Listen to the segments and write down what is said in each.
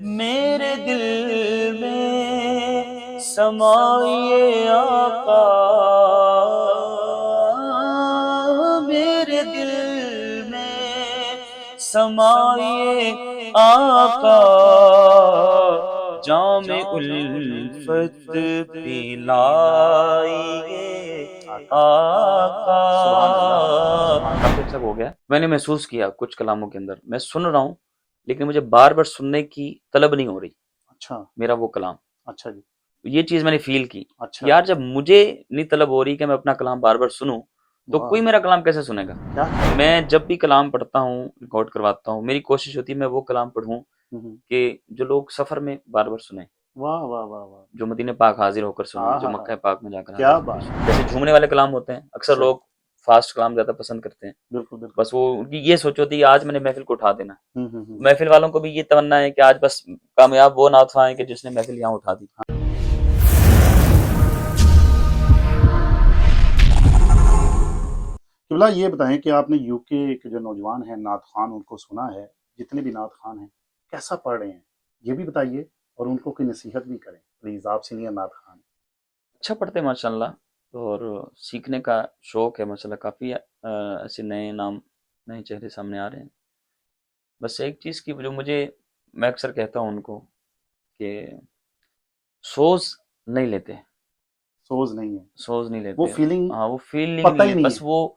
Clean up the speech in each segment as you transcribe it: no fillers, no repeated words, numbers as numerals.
میرے دل میں سمائے آقا، میرے دل میں سمائے آقا، جام الفت پلائیے آقا۔ سبحان اللہ۔ کافی اچھا ہو گیا۔ میں نے محسوس کیا کچھ کلاموں کے اندر میں سن رہا ہوں لیکن مجھے بار بار سننے کی طلب نہیں ہو رہی اچھا میرا وہ کلام۔ اچھا جی یہ چیز میں نے فیل کی اچھا یار، جب مجھے نہیں طلب ہو رہی کہ میں اپنا کلام بار بار سنوں تو واہ، کوئی میرا کلام کیسے سنے گا؟ کیا میں جب بھی کلام پڑھتا ہوں، ریکارڈ کرواتا ہوں، میری کوشش ہوتی ہے میں وہ کلام پڑھوں کہ جو لوگ سفر میں بار بار سنیں، واہ واہ واہ واہ، جو مدینہ پاک حاضر ہو کر سنیں، جو ہاں مکہ پاک میں جا کر کیا حاضر ہو کر بات، سنیں۔ جیسے جھومنے والے کلام ہوتے ہیں، اکثر صحیح، لوگ فاسٹ کلام زیادہ پسند کرتے ہیں، بالکل بالکل، بس وہ ان کی یہ سوچ ہوتی ہے آج میں نے محفل کو اٹھا دینا۔ ہوں ہوں ہوں، محفل والوں کو بھی یہ تمنا ہے کہ آج بس کامیاب وہ نعت خواہ ہیں کہ جس نے محفل یہاں اٹھا دی۔ قبلہ یہ بتائیں کہ آپ نے یو کے کے جو نوجوان ہیں نعت خوان ان کو سنا ہے، جتنے بھی نعت خوان ہیں کیسا پڑھ رہے ہیں یہ بھی بتائیے، اور ان کو کوئی نصیحت بھی کریں پلیز، آپ سینئر نعت خوان۔ اچھا پڑھتے ہیں ماشاء اللہ، اور سیکھنے کا شوق ہے ماشاء اللہ۔ کافی ایسے نئے نام، نئے چہرے سامنے آ رہے ہیں۔ بس ایک چیز کی جو میں اکثر کہتا ہوں ان کو کہ سوز نہیں لیتے، سوز نہیں ہے، سوز نہیں وہ لیتے۔ فیلنگ ہاں وہ فیلنگ پتہ نہیں ہی ہے، نہیں بس ہے، وہ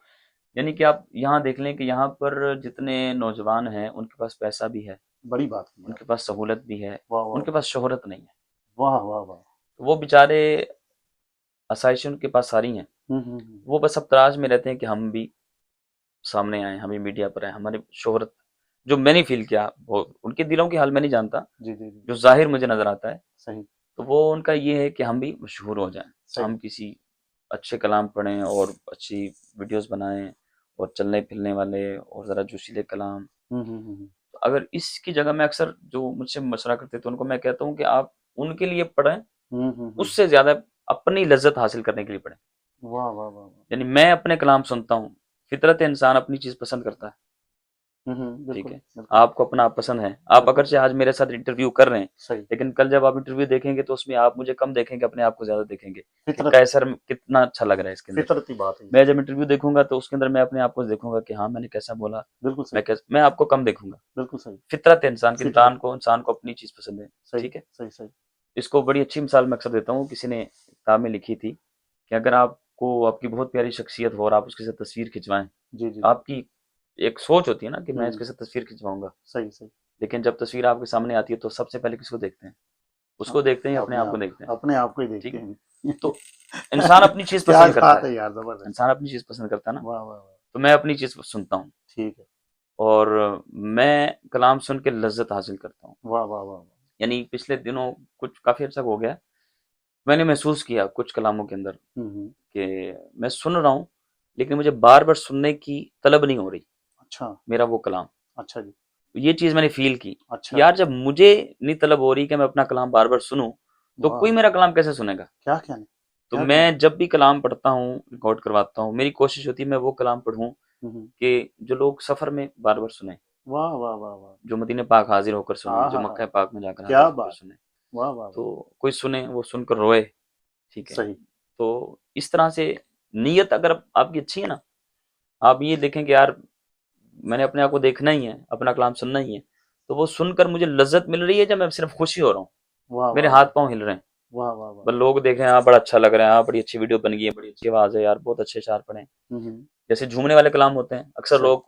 یعنی کہ آپ یہاں دیکھ لیں کہ یہاں پر جتنے نوجوان ہیں ان کے پاس پیسہ بھی ہے، بڑی بات کی ان آپ، کے پاس سہولت بھی ہے، واہ ان واہ کے پاس شہرت نہیں ہے۔ واہ واہ واہ، وہ بیچارے آسائشیں ان کے پاس ساری ہیں، ہوں، وہ بس اب تلاش میں رہتے ہیں کہ ہم بھی سامنے آئیں، ہمیں میڈیا پر آئیں، ہماری شہرت جو میں نے فیل کیا، وہ ان کے دلوں کی حال میں نہیں جانتا، جی جی جی، جو ظاہر مجھے نظر آتا ہے، صحیح تو وہ ان کا یہ ہے کہ ہم بھی مشہور ہو جائیں، صحیح، ہم کسی اچھے کلام پڑھیں اور اچھی ویڈیوز بنائیں اور چلنے پھرنے والے اور ذرا جوشیلے کلام۔ ہوں، اگر اس کی جگہ میں اکثر جو مجھ سے مشورہ کرتے تو ان کو میں کہتا ہوں کہ آپ ان کے لیے پڑھیں، ہوں، اس سے زیادہ اپنی لذت حاصل کرنے کے لیے پڑھیں۔ واہ واہ واہ، یعنی میں اپنے کلام سنتا ہوں، فطرت انسان اپنی چیز پسند کرتا ہے، ٹھیک بالکل ہے، بالکل، آپ کو اپنا آپ پسند ہے، آپ بالکل اگرچہ آج میرے ساتھ انٹرویو کر رہے ہیں صحیح، لیکن کل جب آپ انٹرویو دیکھیں گے تو اس میں آپ مجھے کم دیکھیں گے، اپنے آپ کو زیادہ دیکھیں گے کہ فطرت، کیسر کتنا اچھا لگ رہا ہے اس کے اندر۔ فطرتی بات ہے یہ، میں جب انٹرویو دیکھوں گا تو اس کے اندر میں اپنے آپ کو دیکھوں گا کہ ہاں میں نے کیسا بولا، بالکل صحیح، میں آپ کو کم دیکھوں گا۔ بالکل صحیح، فطرت ہے انسان کی، فطرت، انسان کو اپنی چیز پسند ہے، صحیح ٹھیک ہے۔ صحیح صحیح، اس کو بڑی اچھی مثال میں اکثر دیتا ہوں، کسی نے کتاب میں لکھی تھی کہ اگر آپ کو آپ کی بہت پیاری شخصیت ہو اور آپ اس کے ساتھ تصویر کھنچوائیں، جی جی، آپ کی ایک سوچ ہوتی ہے نا کہ میں اس ہوں، کے ساتھ تصویر کھنچواؤں گا، صحیح صحیح، لیکن جب تصویر آپ کے سامنے آتی ہے تو سب سے پہلے کس کو دیکھتے ہیں؟ اس کو دیکھتے ہیں یا اپنے آپ کو دیکھتے ہیں؟ اپنے آپ کو ہی ٹھیک دیکھتے ہے، ہیں، تو انسان اپنی چیز کیا پسند کرتا بات ہے، ہے یار، زبردست، انسان اپنی چیز پسند کرتا ہے نا، واہ واہ واہ، تو میں اپنی چیز سنتا ہوں ٹھیک ہے، اور میں کلام سن کے لذت حاصل کرتا ہوں۔ واہ واہ واہ، یعنی پچھلے دنوں کچھ کافی عرصہ ہو گیا، میں نے محسوس کیا کچھ کلاموں کے اندر ہوں، کہ میں سن رہا ہوں لیکن مجھے بار بار سننے کی طلب نہیں ہو رہی اچھا میرا وہ کلام۔ اچھا جی یہ چیز میں نے فیل کی اچھا، یار، جب مجھے نہیں طلب ہو رہی کہ میں اپنا کلام بار بار سنوں تو واہ، کوئی میرا کلام کیسے سنے گا؟ کیا کہنے، تو کیا میں کہنے، جب بھی کلام پڑھتا ہوں، ریکارڈ کرواتا ہوں، میری کوشش ہوتی ہے میں وہ کلام پڑھوں ہوں، کہ جو لوگ سفر میں بار بار سنیں، واہ واہ واہ واہ، جو مدینہ پاک حاضر ہو کر سنیں، جو ہاں مکہ پاک میں جا کر حاضر کیا ہو کر بات، سنیں، واہ واہ واہ، تو کوئی سنے وہ سن کر روئے، ٹھیک ہے۔ صحیح، تو اس طرح سے نیت اگر آپ کی اچھی ہے نا، آپ یہ دیکھیں کہ یار میں نے اپنے آپ کو دیکھنا ہی ہے، اپنا کلام سننا ہی ہے، تو وہ سن کر مجھے لذت مل رہی ہے جب میں صرف خوشی ہو رہا ہوں، واہ میرے واہ ہاتھ پاؤں ہل رہے ہیں، واہ واہ واہ، بس لوگ دیکھیں ہاں بڑا اچھا لگ رہا ہے، ہاں بڑی اچھی ویڈیو بن گئی ہے، بڑی اچھی آواز ہے یار، بہت اچھے اشعار پڑھے ہیں۔ ہوں، جیسے جھومنے والے کلام ہوتے ہیں، اکثر صحیح، لوگ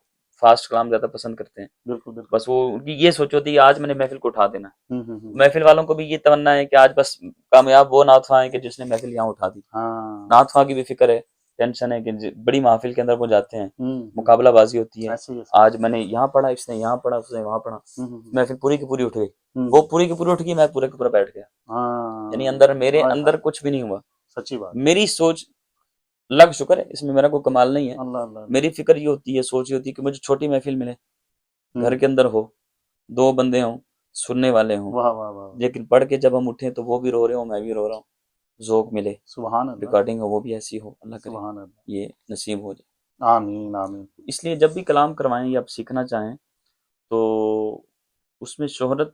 فاسٹ کلام زیادہ پسند کرتے ہیں، بالکل بالکل، بس وہ ان کی یہ سوچ ہوتی ہے آج میں نے محفل کو اٹھا دینا۔ ہوں، محفل والوں کو بھی یہ تمنا ہے کہ آج بس کامیاب وہ نعت خواہ ہیں کہ جس نے محفل یہاں اٹھا دی۔ ہاں، نعت خواہ کی بھی فکر ہے، ٹینشن ہے کہ بڑی محفل کے اندر وہ جاتے ہیں، مقابلہ بازی ہوتی ہے، ایسے ہی ایسے، آج میں نے یہاں پڑھا، اس نے یہاں پڑھا، اس نے وہاں پڑھا، محفل پوری کی پوری اٹھ گئی، ہوں، وہ پوری کی پوری اٹھ گئی، میں پورے کے پورا بیٹھ گیا۔ یعنی ہاں، اندر میرے ہائے اندر ہائے، کچھ بھی نہیں ہوا، سچی بات، میری سوچ لگ شکر ہے اس میں میرا کوئی کمال نہیں ہے، اللہ اللہ اللہ، میری فکر یہ ہوتی ہے، سوچ یہ ہوتی ہے کہ مجھے چھوٹی محفل ملے، ہوں، گھر کے اندر ہو، دو بندے ہوں، سننے والے ہوں، واہ واہ واہ، لیکن پڑھ کے جب ہم اٹھیں تو وہ بھی رو رہے ہوں، میں بھی رو رہا ہوں، ذوق ملے، سبحان اللہ، ریکارڈنگ ہو وہ بھی ایسی ہو، اللہ کرے سبحان اللہ، یہ نصیب ہو جائے۔ آمین آمین، اس لیے جب بھی کلام کروائیں یا آپ سیکھنا چاہیں تو اس میں شہرت